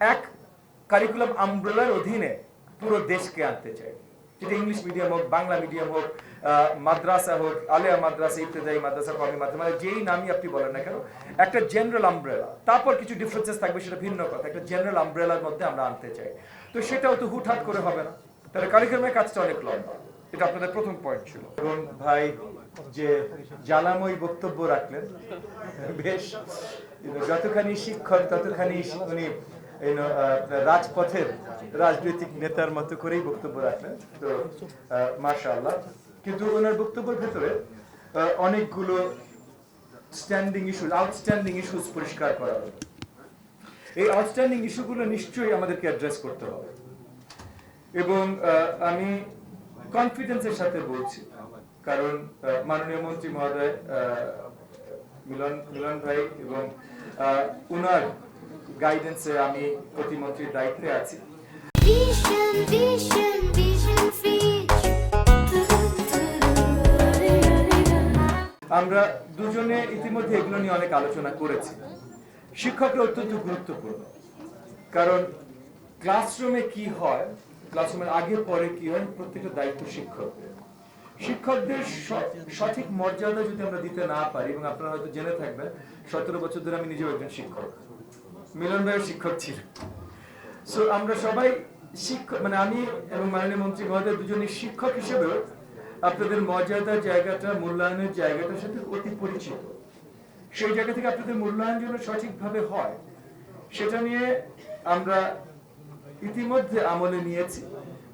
এক কারিকুলাম আমব্রেলার অধীনে পুরো দেশকে আনতে চাই, যেটা ইংলিশ মিডিয়াম হোক, বাংলা মিডিয়াম হোক, মাদ্রাসা হোক, আলিয়া মাদ্রাসা, ইবতেদায়ী মাদ্রাসা, কওমি মাদ্রাসা, মানে যেই নামই আপনি বলেন না কেন, একটা জেনারেল আমব্রেলা, তারপর কিছু ডিফারেন্সেস থাকবে সেটা ভিন্ন কথা, একটা জেনারেল আমব্রেলার মধ্যে আমরা আনতে চাই। তো সেটাও তো হুটহাট করে হবে না, তাহলে কারিকুলামের কাজটা অনেক লম্বা। এটা আপনাদের প্রথম পয়েন্ট ছিল। এবং ভাই যে জ্বালাময় বক্তব্য রাখলেন, বেশ যতখানি শিক্ষক ততখানি উনি রাজপথের রাজনৈতিক নেতার মতো করেই বক্তব্য রাখলেন, তো মাশাআল্লাহ। কিন্তু ওনার বক্তব্যের ভেতরে অনেকগুলো স্ট্যান্ডিং ইস্যু, আউটস্ট্যান্ডিং ইস্যুস পরিষ্কার করা হলো। এই আউটস্ট্যান্ডিং ইস্যুগুলো নিশ্চয়ই আমাদেরকে অ্যাড্রেস করতে হবে, এবং আমি কনফিডেন্সের সাথে বলছি, কারণ মাননীয় মন্ত্রী মহোদয় মিলন ভাই এবং উনার গাইডেন্সে আমি প্রতিমন্ত্রীর দায়িত্বে আছি। আমরা দুজনে ইতিমধ্যে এগুলো নিয়ে অনেক আলোচনা করেছি। শিক্ষকরা অত্যন্ত গুরুত্বপূর্ণ, কারণ ক্লাসরুমে কি হয়, ক্লাসরুমের আগে পরে কি হয়, প্রত্যেকটা দায়িত্ব শিক্ষকদের সঠিক মর্যাদা যদি আমরা দিতে না পারি, এবং আপনারা হয়তো জেনে থাকবেন 17 বছর ধরে আমি নিজেও একজন শিক্ষক, মিলন ভাইয়ের শিক্ষক ছিল। সো আমরা সবাই শিক্ষক, মানে আমি এবং মাননীয় মন্ত্রী মহোদয় দুজনের শিক্ষক হিসেবেও আপনাদের মর্যাদার জায়গাটা, মূল্যায়নের জায়গাটার সাথে অতি পরিচিত। সেই জায়গা থেকে আপনাদের মূল্যায়ন যেন সঠিকভাবে হয়, সেটা নিয়ে আমরা ইতিমধ্যে আমলে নিয়েছি,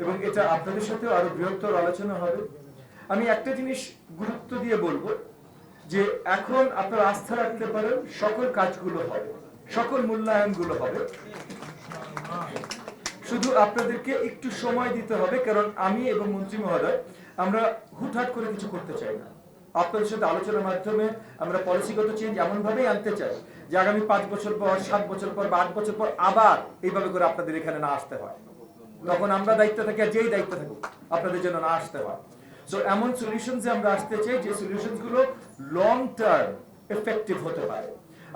এবং এটা আপনাদের সাথেও আরো বৃহত্তর আলোচনা হবে। আমি একটা জিনিস গুরুত্ব দিয়ে বলবো, যে এখন আপনারা আস্থা রাখতে পারেন, সকল কাজগুলো হবে, সকল মূল্যায়নগুলো হবে, শুধু আপনাদেরকে একটু সময় দিতে হবে। কারণ আমি এবং মন্ত্রী মহোদয় আমরা হুটহাট করে কিছু করতে চাই না। আপনাদের সাথে আলোচনার মাধ্যমে আমরা পলিসিগত চেঞ্জ এমন ভাবেই আনতে চাই যে আগামী 5 বছর পর, 7 বছর পর বা 8 বছর পর আবার এইভাবে করে আপনাদের এখানে না আসতে হয়, তখন আমরা দায়িত্ব থাকি, আর যেই দায়িত্ব থাকুক আপনাদের জন্য না আসতে হয়। সো এমন সলিউশনসে আমরা আসতে চাই যে সলিউশনসগুলো লং টার্ম এফেক্টিভ হতে পারে।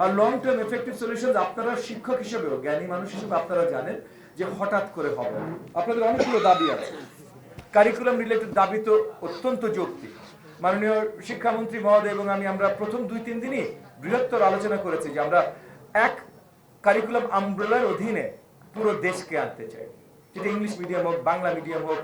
আর লং টার্ম এফেক্টিভ সলিউশনস আপনারা শিক্ষক হিসেবেও, জ্ঞানী মানুষ হিসেবে আপনারা জানেন যে হঠাৎ করে হবে। আপনাদের অনেকগুলো দাবি আছে, কারিকুলাম রিলেটেড দাবি তো অত্যন্ত যৌক্তিক। মাননীয় শিক্ষামন্ত্রী মহোদয় এবং আমরা প্রথম 2-3 দিনই বৃহত্তর আলোচনা করেছি যে আমরা এক কারিকুলাম আমব্রেলার অধীনে পুরো দেশকে আনতে চাই, যেটা ইংলিশ মিডিয়াম হোক, বাংলা মিডিয়াম হোক,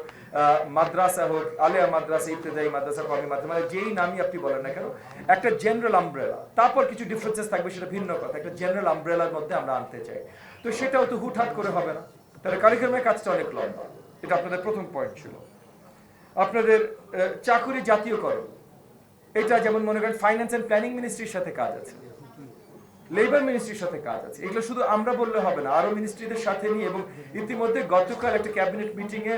মাদ্রাসা হোক, আলিয়া মাদ্রাসা, ইবতেদায়ী মাদ্রাসা, কওমি মাদ্রাসা, মানে যেই নামই আপনি বলেন না কেন, একটা জেনারেল আমব্রেলা, তারপর কিছু ডিফারেন্সেস থাকবে সেটা ভিন্ন কথা, একটা জেনারেল আমব্রেলার মধ্যে আমরা আনতে চাই। তো সেটাও তো হুটহাট করে হবে না, তাহলে কারিকুলামের কাজটা অনেক লম্বা। এটা আপনাদের প্রথম পয়েন্ট ছিল। আপনাদের চাকুরি জাতীয়করণ, এটা যেমন মনে করেন ফাইন্যান্স এন্ড প্ল্যানিং মিনিস্ট্রির সাথে কাজ আছে, লেবার মিনিস্ট্রির সাথে কাজ আছে, এগুলো শুধু আমরা বললে হবে না, আরো মিনিস্ট্রিদের সাথে নিয়ে। এবং ইতিমধ্যে গতকাল একটা ক্যাবিনেট মিটিং এ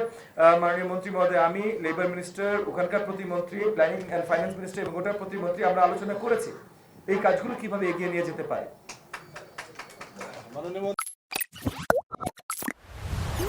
মাননীয় মন্ত্রী মহোদয়, আমি, লেবার মিনিস্টার, ওখানকার প্রতিমন্ত্রী, প্ল্যানিং এন্ড ফাইন্যান্স মিনিস্টার এবং ওটার প্রতিমন্ত্রী আমরা আলোচনা করেছি এই কাজগুলো কিভাবে এগিয়ে নিয়ে যেতে পারে।